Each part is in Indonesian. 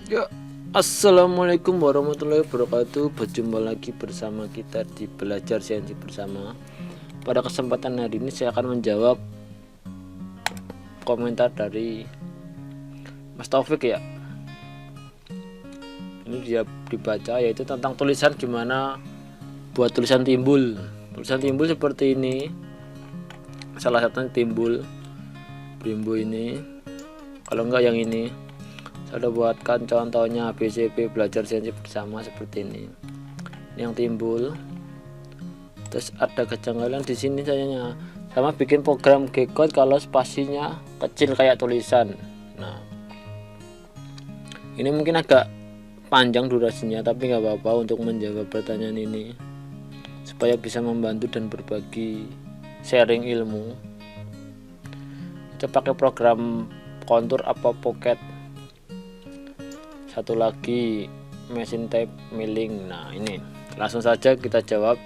Ya, assalamualaikum warahmatullahi wabarakatuh. Berjumpa lagi bersama kita di Belajar CNC Bersama. Pada kesempatan hari ini saya akan menjawab komentar dari Mas Taufik ya. Ini dia dibaca, yaitu tentang tulisan gimana buat tulisan timbul. Tulisan timbul seperti ini. Salah satunya timbul Brimbo ini. Kalau enggak yang ini. Saya udah buatkan contohnya BCP Belajar CNC Bersama seperti ini. Ini yang timbul. Terus ada kejanggalan di sini sayanya. Sama bikin program G-code kalau spasinya kecil kayak tulisan. Nah, ini mungkin agak panjang durasinya, tapi nggak apa-apa untuk menjawab pertanyaan ini supaya bisa membantu dan berbagi sharing ilmu. Kita pakai program kontur apa Pocket. Satu lagi mesin type milling. Nah, ini langsung saja kita jawab.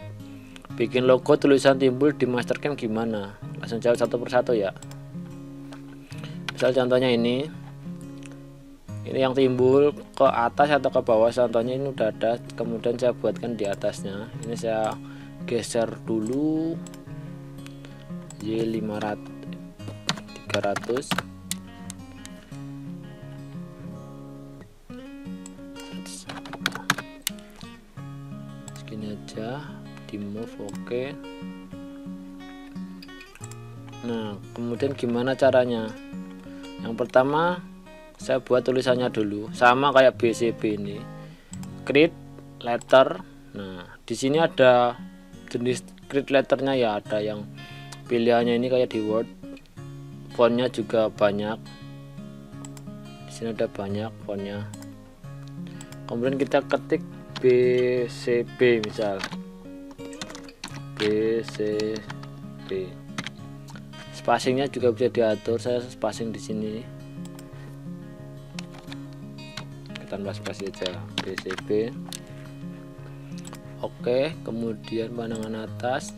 Bikin logo tulisan timbul di Mastercam gimana? Langsung jawab satu persatu ya. Misal contohnya ini yang timbul ke atas atau ke bawah. Contohnya ini udah ada, kemudian saya buatkan di atasnya. Ini saya geser dulu Y500 300. Segini aja, di move. Oke. Nah, kemudian gimana caranya? Yang pertama saya buat tulisannya dulu, sama kayak BCP ini. Create letter. Nah, di sini ada jenis create letternya ya, ada yang pilihannya ini kayak di Word. Fontnya juga banyak. Di sini ada banyak fontnya. Kemudian kita ketik BCP misal. BCP. Spacingnya juga bisa diatur. Saya spacing di sini tanpa spasi aja, BCP. Oke, kemudian pandangan atas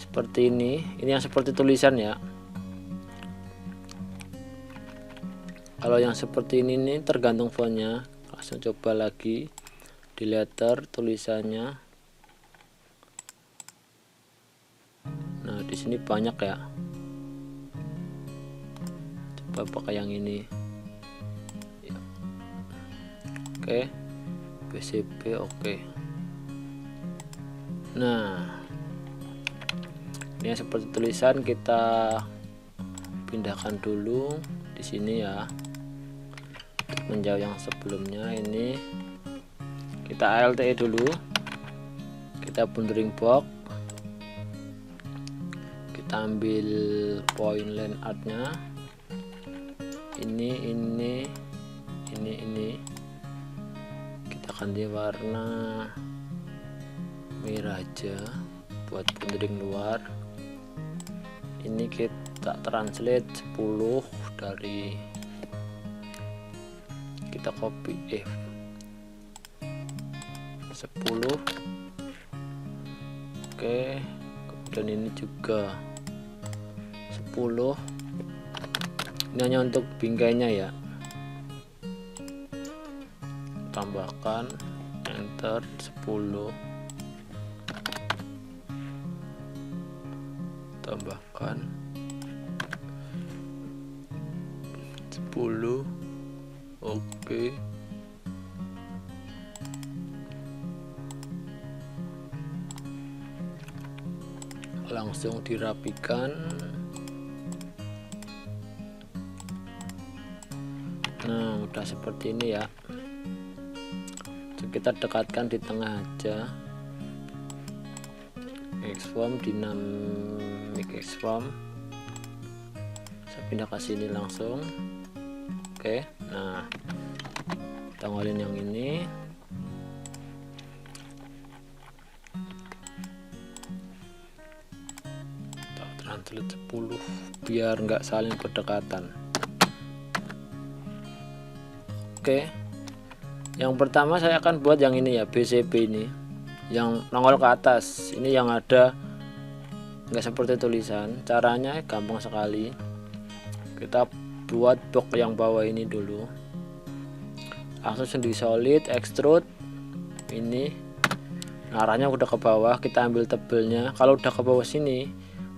seperti ini. Ini yang seperti tulisan ya. Kalau yang seperti ini tergantung fontnya. Langsung coba lagi di letter tulisannya. Nah, di sini banyak ya. Coba pakai yang ini. Oke, BCP. Oke. Nah, ini seperti tulisan, kita pindahkan dulu di sini ya. Untuk menjauh yang sebelumnya ini kita ALTE dulu. Kita bundering box. Kita ambil point line artnya. Ini. Kita ganti warna merah aja buat bundering luar. Ini kita translate 10 dari, kita copy 10. Oke, kemudian ini juga 10. Ini hanya untuk bingkainya ya. Tambahkan enter 10. Tambahkan 10. Oke. Langsung dirapikan. Nah, udah seperti ini ya. Kita dekatkan di tengah aja. Xform, dynamic Xform. Saya pindah ke sini langsung. Oke, nah kita ngolin yang ini. Kita translate 10 biar nggak saling berdekatan. Oke. Yang pertama saya akan buat yang ini ya, BCP ini yang nongol ke atas. Ini yang ada nggak seperti tulisan. Caranya gampang sekali. Kita buat box yang bawah ini dulu. langsung di solid extrude ini. Nah, arahnya udah ke bawah, kita ambil tebelnya. Kalau udah ke bawah sini,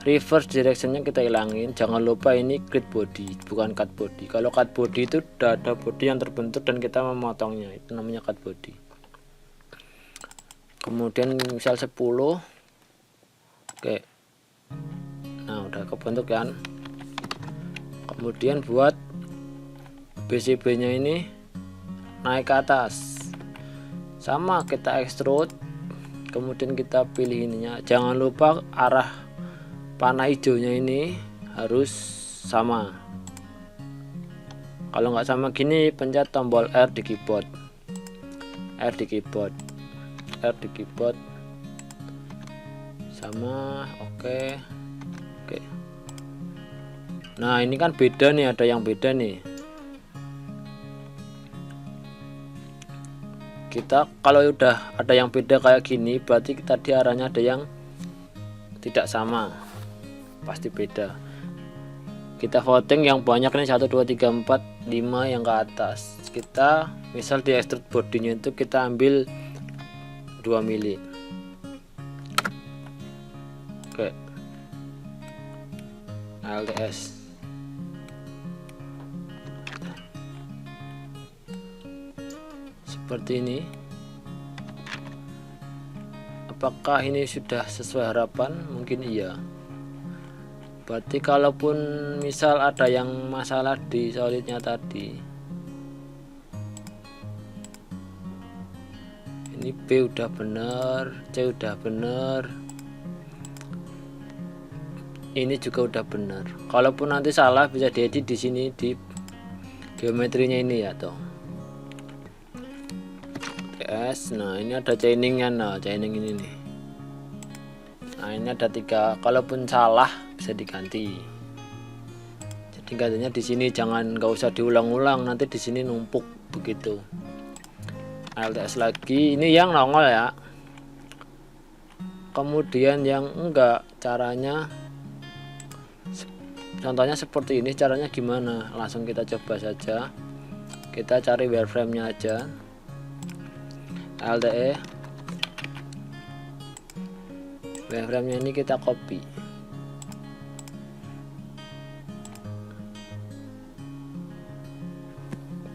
reverse directionnya kita hilangin. Jangan lupa ini grid body, bukan cut body. Kalau cut body itu udah ada body yang terbentuk dan kita memotongnya, itu namanya cut body. Kemudian misal 10. Oke, nah udah kebentuk kan. Kemudian buat BCB nya ini naik ke atas, sama kita extrude. Kemudian kita pilih ininya, jangan lupa arah panah hijaunya ini harus sama. Kalau nggak sama gini, pencet tombol R di keyboard, R di keyboard, R di keyboard sama. Oke. Nah ini kan beda nih, ada yang beda nih. Kita kalau udah ada yang beda kayak gini, berarti tadi arahnya ada yang tidak sama, pasti beda. Kita voting yang banyak nih, 1 2 3 4 5 yang ke atas. Kita misal di extrude bodinya itu kita ambil 2 mili. Oke, LTS seperti ini. Apakah ini sudah sesuai harapan? Mungkin iya. Berarti kalaupun misal ada yang masalah di solidnya tadi, ini B udah bener, C udah bener, ini juga udah bener. Kalaupun nanti salah bisa diedit di sini di geometrinya ini ya toh. Nah ini ada chainingnya, nah chaining ini nih. Nah ini ada 3, kalaupun salah bisa diganti. Jadi gantinya di sini, jangan nggak usah diulang-ulang, nanti di sini numpuk begitu. LTS lagi, ini yang nongol ya. Kemudian yang enggak, caranya contohnya seperti ini. Caranya gimana? Langsung kita coba saja. Kita cari wireframe-nya aja. LTE, wireframe-nya ini kita copy,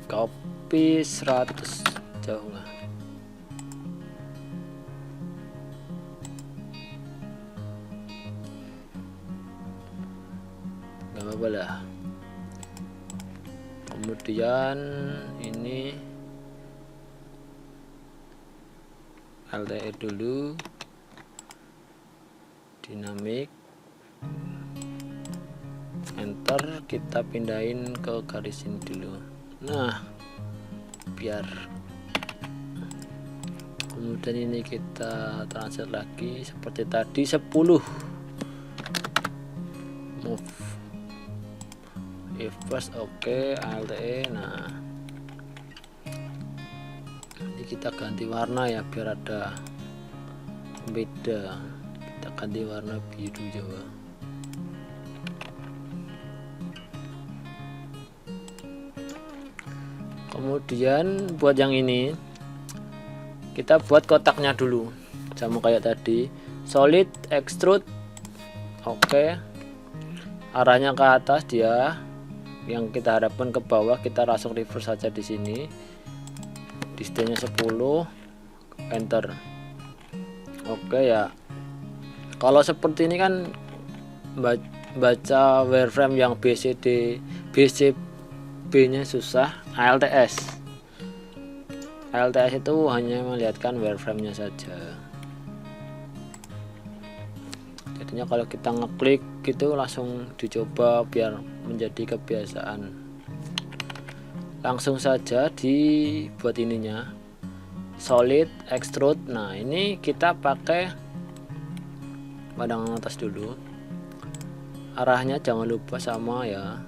copy 100, jauh nggak? Nggak apa-apa lah. Kemudian ini LTE dulu, dinamik, enter, kita pindahin ke garis ini dulu. Nah biar, kemudian ini kita translate lagi seperti tadi 10, move if first. Oke, LTE. Nah ini kita ganti warna ya biar ada beda. Kita ganti warna biru coba. Kemudian buat yang ini kita buat kotaknya dulu, sama kayak tadi, solid extrude. Oke, arahnya ke atas dia, yang kita harapkan ke bawah, kita langsung reverse saja di sini. Distance-nya 10, enter. Oke ya, kalau seperti ini kan baca wireframe yang BCB nya susah. LTS itu hanya melihatkan wireframe nya saja. Jadinya kalau kita ngeklik gitu langsung dicoba biar menjadi kebiasaan. Langsung saja dibuat ininya, solid extrude. Nah ini kita pakai pandangan atas dulu, arahnya jangan lupa sama ya,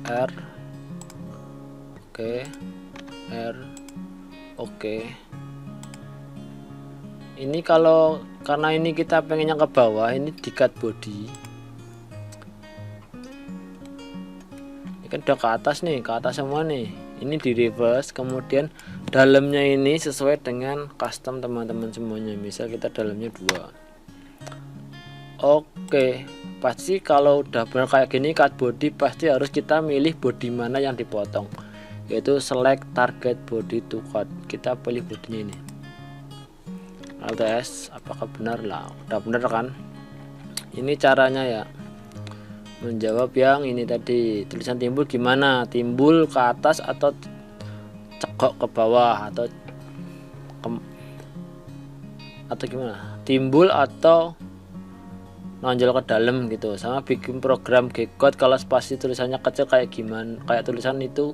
R. Oke, R. Oke, ini kalau karena ini kita pengennya ke bawah, ini di cut body. Ini kan udah ke atas nih, ke atas semua nih. Ini di reverse, kemudian dalamnya ini sesuai dengan custom teman-teman semuanya. Misal kita dalamnya 2. Oke, pasti kalau udah benar kayak gini cut body, pasti harus kita milih body mana yang dipotong, yaitu select target body to cut. Kita pilih bodinya ini, LTS. Apakah benar? Lah udah bener kan. Ini caranya ya, menjawab yang ini tadi. Tulisan timbul gimana, timbul ke atas atau cekok ke bawah, atau gimana, timbul atau nonjol ke dalam gitu. Sama bikin program G-code, kalau spasi tulisannya kecil kayak gimana, kayak tulisan itu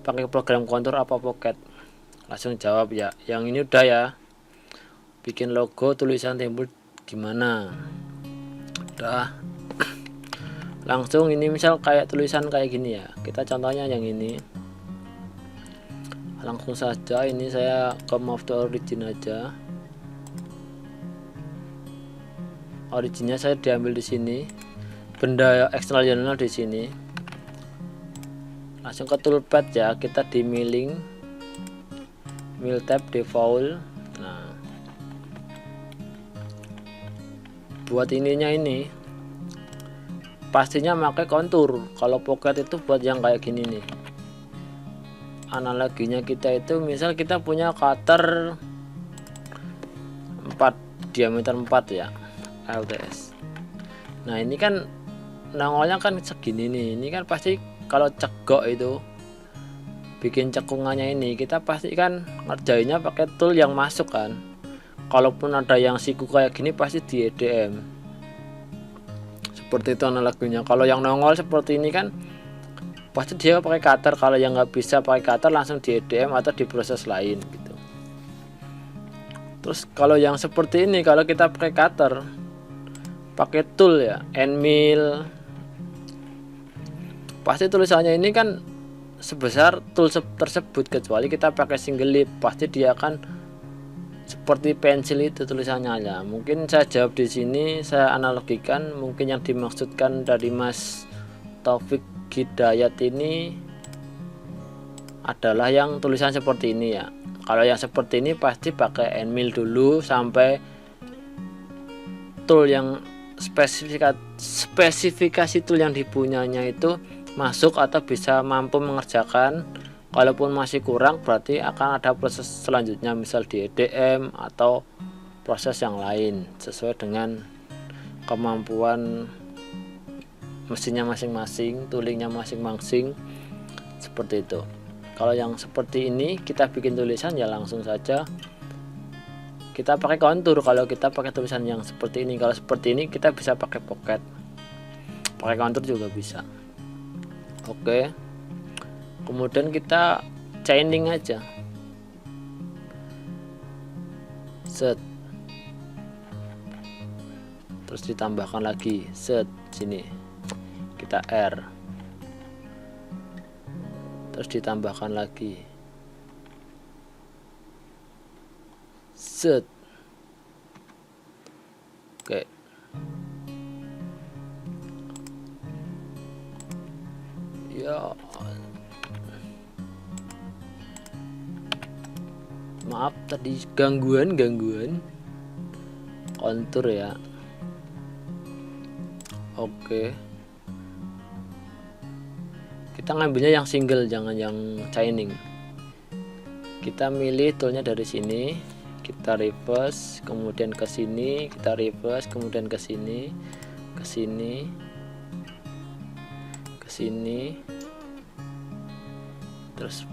pakai program kontur apa pocket. Langsung jawab ya. Yang ini udah ya, bikin logo tulisan timbul gimana udah. Langsung ini misal kayak tulisan kayak gini ya, kita contohnya yang ini. Langsung saja ini saya ke move to origin aja. Originnya saya diambil di sini, benda external journal di sini. Langsung ke toolpad ya, kita di milling, mill tab, default. Nah, buat ininya ini pastinya pakai kontur. Kalau pocket itu buat yang kayak gini nih. Analoginya kita itu misal kita punya cutter 4, diameter 4 ya, LTS. Nah ini kan nongolnya kan segini nih. Ini kan pasti kalau cegok itu bikin cekungannya ini, kita pasti kan ngerjainnya pakai tool yang masuk kan. Kalaupun ada yang siku kayak gini pasti di EDM. Seperti itu analoginya. Kalau yang nongol seperti ini kan pasti dia pakai cutter. Kalau yang nggak bisa pakai cutter langsung di EDM atau di proses lain gitu. Terus kalau yang seperti ini, kalau kita pakai cutter, pakai tool ya, end mill, pasti tulisannya ini kan sebesar tool tersebut, kecuali kita pakai single lip, pasti dia akan seperti pensil itu tulisannya ya. Mungkin saya jawab di sini, saya analogikan, mungkin yang dimaksudkan dari Mas Taufik Hidayat ini adalah yang tulisan seperti ini ya. Kalau yang seperti ini pasti pakai end mill dulu sampai tool yang spesifikasi tool yang dipunyanya itu masuk atau bisa mampu mengerjakan. Kalaupun masih kurang berarti akan ada proses selanjutnya, misal di EDM atau proses yang lain sesuai dengan kemampuan mesinnya masing-masing, toolingnya masing-masing, seperti itu. Kalau yang seperti ini kita bikin tulisan ya langsung saja kita pakai kontur. Kalau kita pakai tulisan yang seperti ini, kalau seperti ini kita bisa pakai pocket, pakai kontur juga bisa. Oke, kemudian kita chaining aja, set, terus ditambahkan lagi set, sini kita R, terus ditambahkan lagi set. Oke, ya maaf tadi gangguan kontur ya. Oke, kita ngambilnya yang single, jangan yang chaining. Kita milih toolnya dari sini, kita reverse, kemudian ke sini, kita reverse, kemudian ke sini, ke sini, ke sini, terus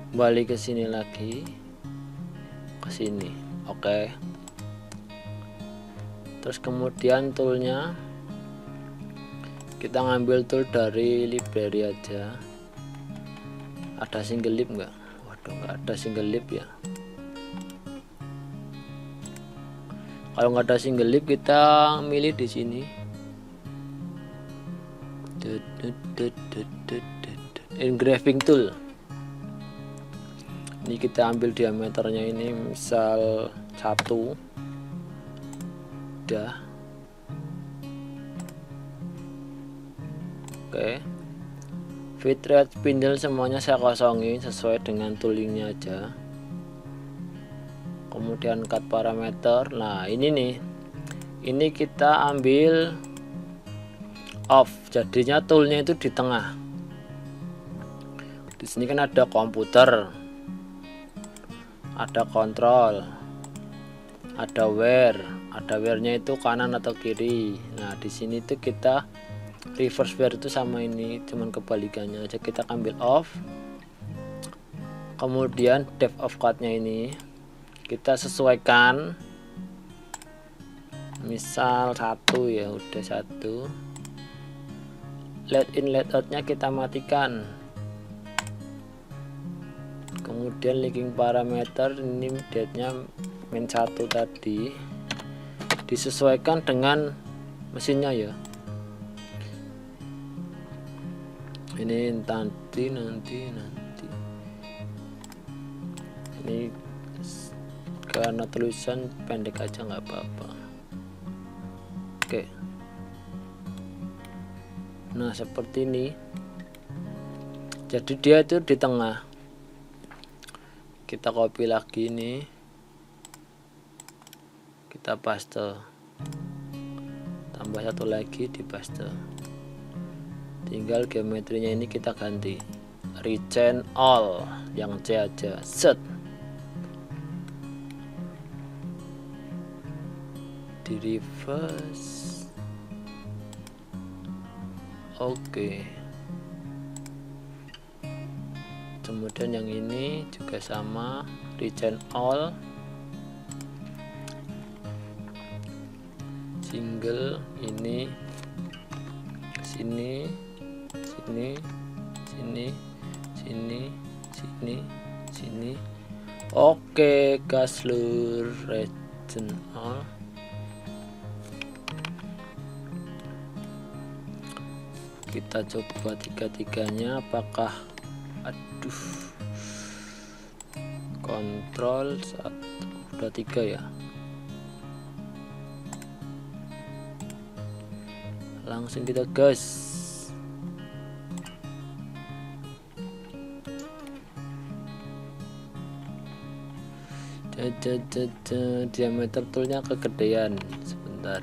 balik ke sini lagi, ke sini. Oke, terus kemudian toolnya kita ngambil tool dari library aja. Ada single lip enggak? Waduh, enggak ada single lip ya. Kalau nggak ada single lip kita milih di sini, engraving tool. Ini kita ambil diameternya ini misal 1, udah. Oke. Fit rate spindle semuanya saya kosongin sesuai dengan toolingnya aja. Kemudian cut parameter. Nah ini nih, ini kita ambil off, jadinya toolnya itu di tengah. Di sini kan ada komputer, ada kontrol, ada wear-nya itu kanan atau kiri. Nah di sini tuh kita reverse wear itu sama ini, cuman kebalikannya aja. Kita ambil off, kemudian depth of cut-nya ini kita sesuaikan, misal 1 ya, udah 1. Let in let out-nya kita matikan. Kemudian linking parameter ini date-nya -1 tadi disesuaikan dengan mesinnya ya. Ini nanti ini karena tulisan pendek aja nggak apa-apa. Oke, nah seperti ini, jadi dia itu di tengah. Kita copy lagi nih, kita paste, tambah 1 lagi di paste. Tinggal geometrinya ini kita ganti, rechange all yang C aja, set, di reverse. Oke. Kemudian yang ini juga sama, rechange all, single ini sini sini sini sini sini sini. Oke, gas lur, rechange all. Kita coba tiga-tiganya apakah, aduh, kontrol 1 udah 3 ya. Langsung kita gas. Diameter toolnya kegedean, sebentar.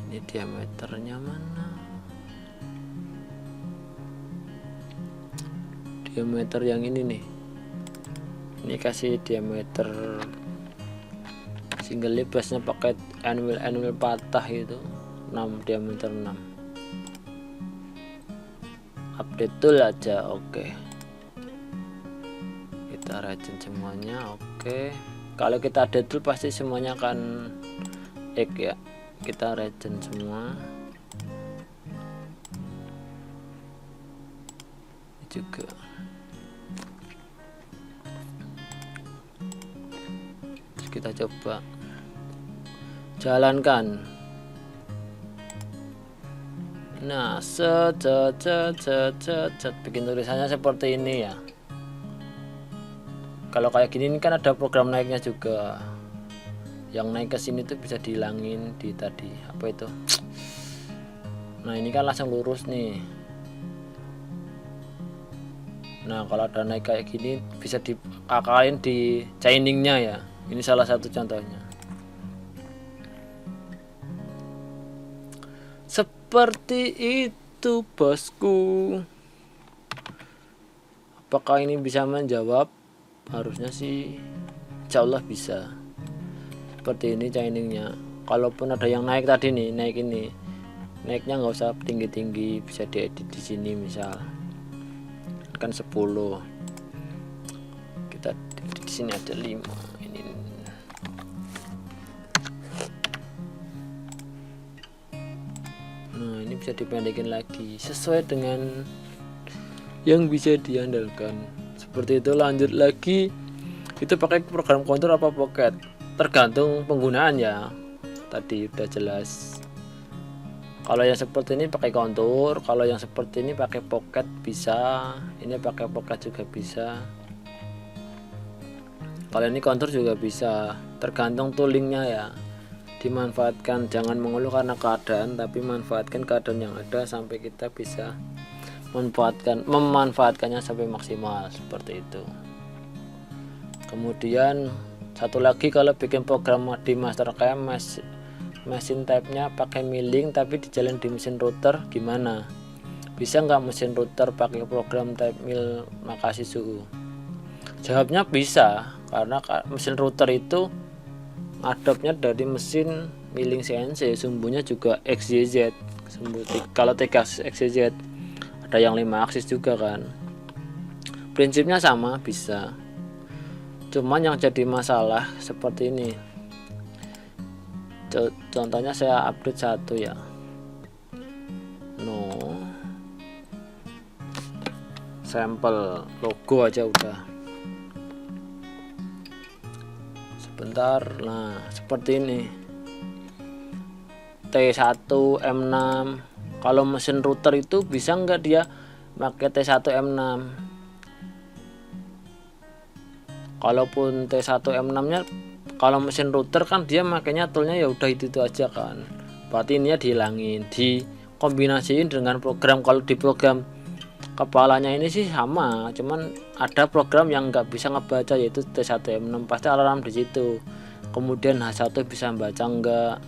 Ini diameternya mana? Diameter yang ini nih. Ini kasih diameter single base-nya pakai anvil patah itu 6, diameter 6. Update tool aja, oke. Kita regen semuanya, oke. Kalau kita update tool pasti semuanya akan X ya. Kita regen semua. Ini juga. Terus kita coba jalankan. Nah, bikin tulisannya seperti ini ya. Kalau kayak gini ini kan ada program naiknya juga. Yang naik ke sini tuh bisa dihilangin di tadi apa itu. Nah, ini kan langsung lurus nih. Nah, kalau ada naik kayak gini bisa diakalin di chainingnya ya. Ini salah satu contohnya. Seperti itu bosku. Apakah ini bisa menjawab? Harusnya sih insya Allah bisa. Seperti ini chainingnya. Kalaupun ada yang naik tadi nih, naik ini, naiknya nggak usah tinggi-tinggi, bisa diedit di sini misal kan 10, kita di sini ada 5 ini. Nah, ini bisa dipendekin lagi sesuai dengan yang bisa diandalkan. Seperti itu. Lanjut lagi, itu pakai program kontur apa pocket, tergantung penggunaan ya. Tadi udah jelas. Kalau yang seperti ini pakai kontur, kalau yang seperti ini pakai pocket bisa, ini pakai pocket juga bisa. Kalau ini kontur juga bisa, tergantung toolingnya ya. Dimanfaatkan, jangan mengeluh karena keadaan, tapi manfaatkan keadaan yang ada sampai kita bisa memanfaatkannya sampai maksimal, seperti itu. Kemudian satu lagi, kalau bikin program di Mastercam mesin type-nya pakai milling tapi dijalin di mesin router, gimana? Bisa nggak mesin router pakai program type mil makasih suhu? Jawabnya bisa, karena mesin router itu adopnya dari mesin milling CNC, sumbunya juga XYZ, kalau 3 aksis XYZ, ada yang 5 aksis juga kan, prinsipnya sama, bisa. Cuman yang jadi masalah seperti ini, contohnya saya update satu ya, sampel logo aja udah. Sebentar, nah seperti ini, T1 M6. Kalau mesin router itu bisa nggak dia pakai T1 M6? Kalaupun T1 M6 nya, kalau mesin router kan dia makanya toolnya ya udah itu aja kan, berarti ini ya dihilangin, dikombinasiin dengan program. Kalau di program kepalanya ini sih sama, cuman ada program yang nggak bisa ngebaca, yaitu T1 M6, pasti alarm di situ. Kemudian H1 bisa baca enggak.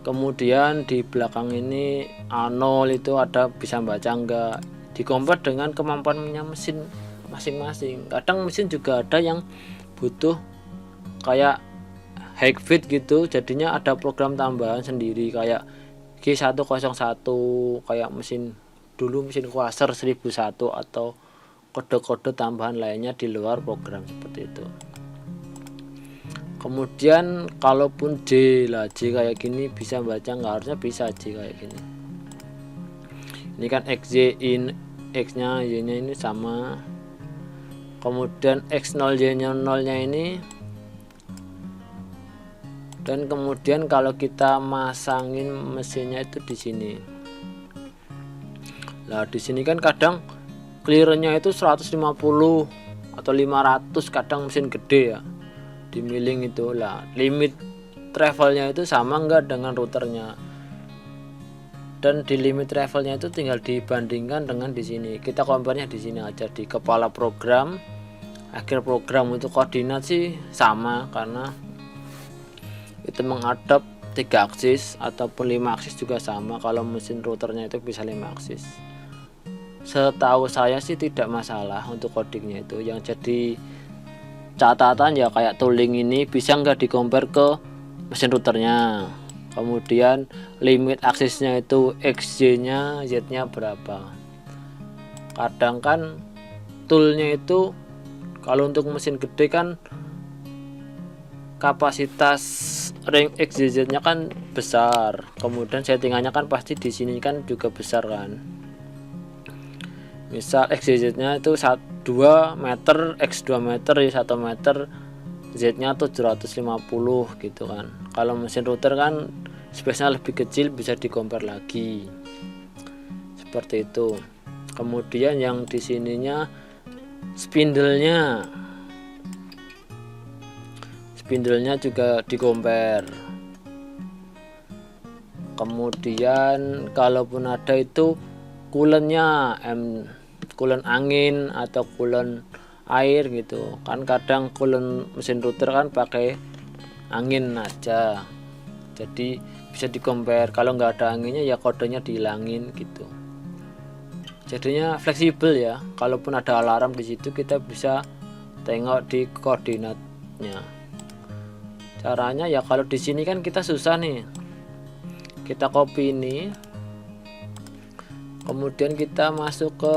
Kemudian di belakang ini A0 itu ada bisa baca enggak, dikompar dengan kemampuannya mesin masing-masing. Kadang mesin juga ada yang butuh kayak high fit gitu, jadinya ada program tambahan sendiri kayak G101, kayak mesin dulu mesin Quasar 1001, atau kode-kode tambahan lainnya di luar program seperti itu. Kemudian kalaupun J kayak gini bisa baca nggak? Harusnya bisa J kayak gini. Ini kan XJ in, X nya Y nya ini sama. Kemudian X0 Y nya 0 nya ini. Dan kemudian kalau kita masangin mesinnya itu di sini. Nah di sini kan kadang clearnya itu 150 atau 500, kadang mesin gede ya di milling itu lah. Limit travelnya itu sama enggak dengan routernya, dan di limit travelnya itu tinggal dibandingkan dengan di sini. Kita compare-nya di sini aja, di kepala program, akhir program. Untuk koordinat sih sama, karena itu mengadap 3 aksis ataupun 5 aksis juga sama. Kalau mesin routernya itu bisa 5 aksis. Setahu saya sih tidak masalah untuk codingnya itu. Yang jadi catatan ya kayak tooling ini bisa nggak di-compare ke mesin routernya. Kemudian limit aksesnya itu XY nya, Z nya berapa. Kadang kan toolnya itu kalau untuk mesin gede kan kapasitas ring XYZ nya kan besar, kemudian settingannya kan pasti di sini kan juga besar kan. Misal XYZ nya itu 2 meter, X 2 meter, ya 1 meter, Z nya tuh 750 gitu kan. Kalau mesin router kan space nya lebih kecil, bisa di-compare lagi seperti itu. Kemudian yang di sininya spindle-nya juga di-compare. Kemudian kalaupun ada itu coolant-nya, coolant angin atau coolant air gitu kan. Kadang coolant mesin router kan pakai angin aja, jadi bisa di-compare. Kalau nggak ada anginnya ya kodenya dihilangin gitu. Jadinya fleksibel ya. Kalaupun ada alarm di situ kita bisa tengok di koordinatnya. Caranya ya kalau di sini kan kita susah nih. Kita copy ini, kemudian kita masuk ke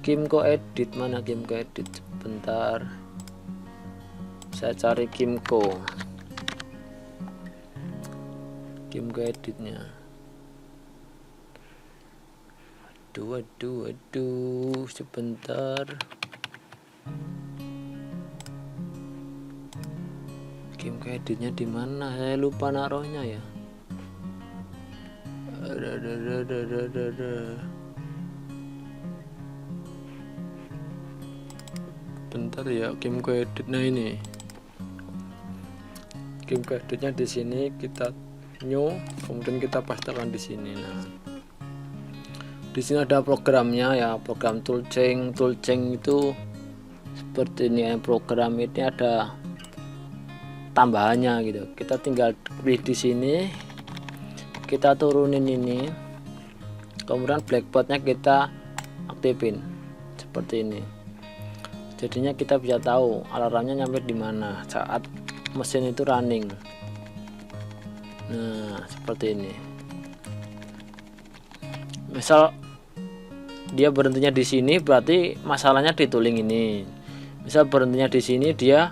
Kimco Edit. Mana Kimco Edit? Sebentar, saya cari Kimco Editnya. Aduh, sebentar. Kimco Editnya di mana? Saya lupa naruhnya ya. Bentar ya, Kimco Edit. Nah ini Kimco Editnya di sini, kita new, kemudian kita pastekan di sini. Nah, di sini ada programnya ya, program toolchain itu seperti ini. Program ini ada tambahannya gitu. Kita tinggal pilih di sini, kita turunin ini, kemudian blackboardnya kita aktifin seperti ini. Jadinya kita bisa tahu alarmnya nyampe di mana saat mesin itu running. Nah, seperti ini. Misal dia berhentinya di sini, berarti masalahnya di tooling ini. Misal berhentinya di sini, dia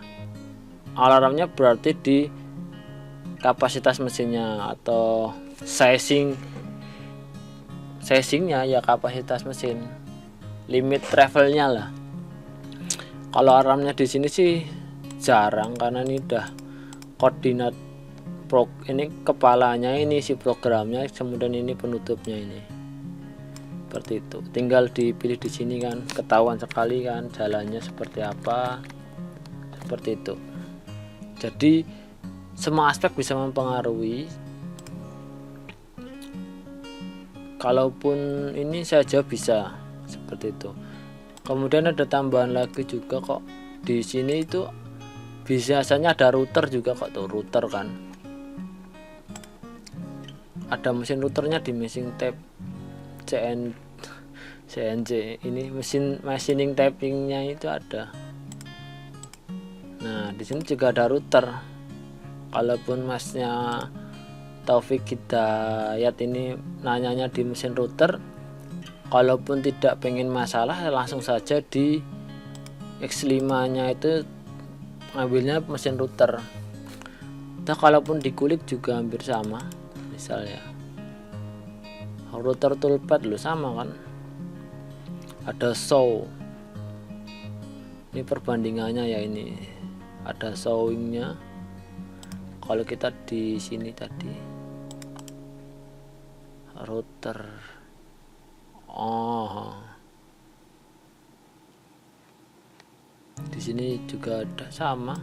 alarmnya berarti di kapasitas mesinnya atau sizingnya ya, kapasitas mesin, limit travelnya lah. Kalau alarmnya di sini sih jarang, karena ini udah koordinat ini kepalanya, ini si programnya, kemudian ini penutupnya ini. Seperti itu. Tinggal dipilih di sini kan, ketahuan sekali kan jalannya seperti apa. Seperti itu. Jadi semua aspek bisa mempengaruhi. Kalaupun ini saja bisa seperti itu. Kemudian ada tambahan lagi juga kok di sini, itu biasanya ada router juga kok, tuh router kan, ada mesin routernya di mesin tab CNC ini, machining typingnya itu ada. Nah, di sini juga ada router. Kalaupun masnya Taufik Hidayat ini nanyanya di mesin router, kalaupun tidak pengen masalah, langsung saja di X5 nya itu ngambilnya mesin router. Nah, kalaupun dikulik juga hampir sama. Misalnya router toolpad lo sama kan, ada show, ini perbandingannya ya, ini ada showingnya. Kalau kita di sini tadi router, di sini juga ada sama.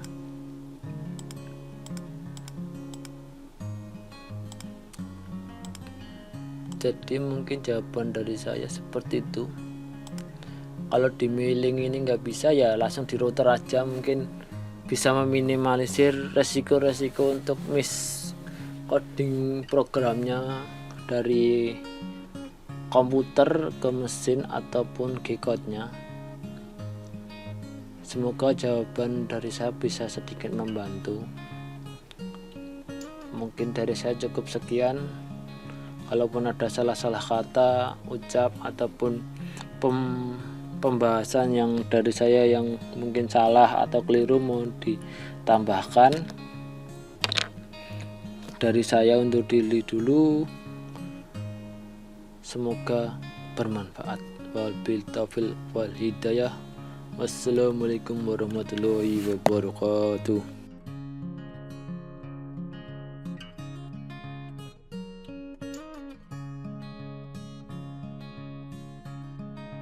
Jadi mungkin jawaban dari saya seperti itu. Kalau di mailing ini nggak bisa ya langsung di router aja, mungkin bisa meminimalisir resiko-resiko untuk miss coding programnya dari komputer ke mesin ataupun G-code-nya. Semoga jawaban dari saya bisa sedikit membantu. Mungkin dari saya cukup sekian. Kalaupun ada salah-salah kata, ucap, ataupun pembahasan yang dari saya yang mungkin salah atau keliru, mohon ditambahkan. Dari saya undur diri dulu. Semoga bermanfaat. Wabil taufiq wal hidayah. Wassalamualaikum warahmatullahi wabarakatuh.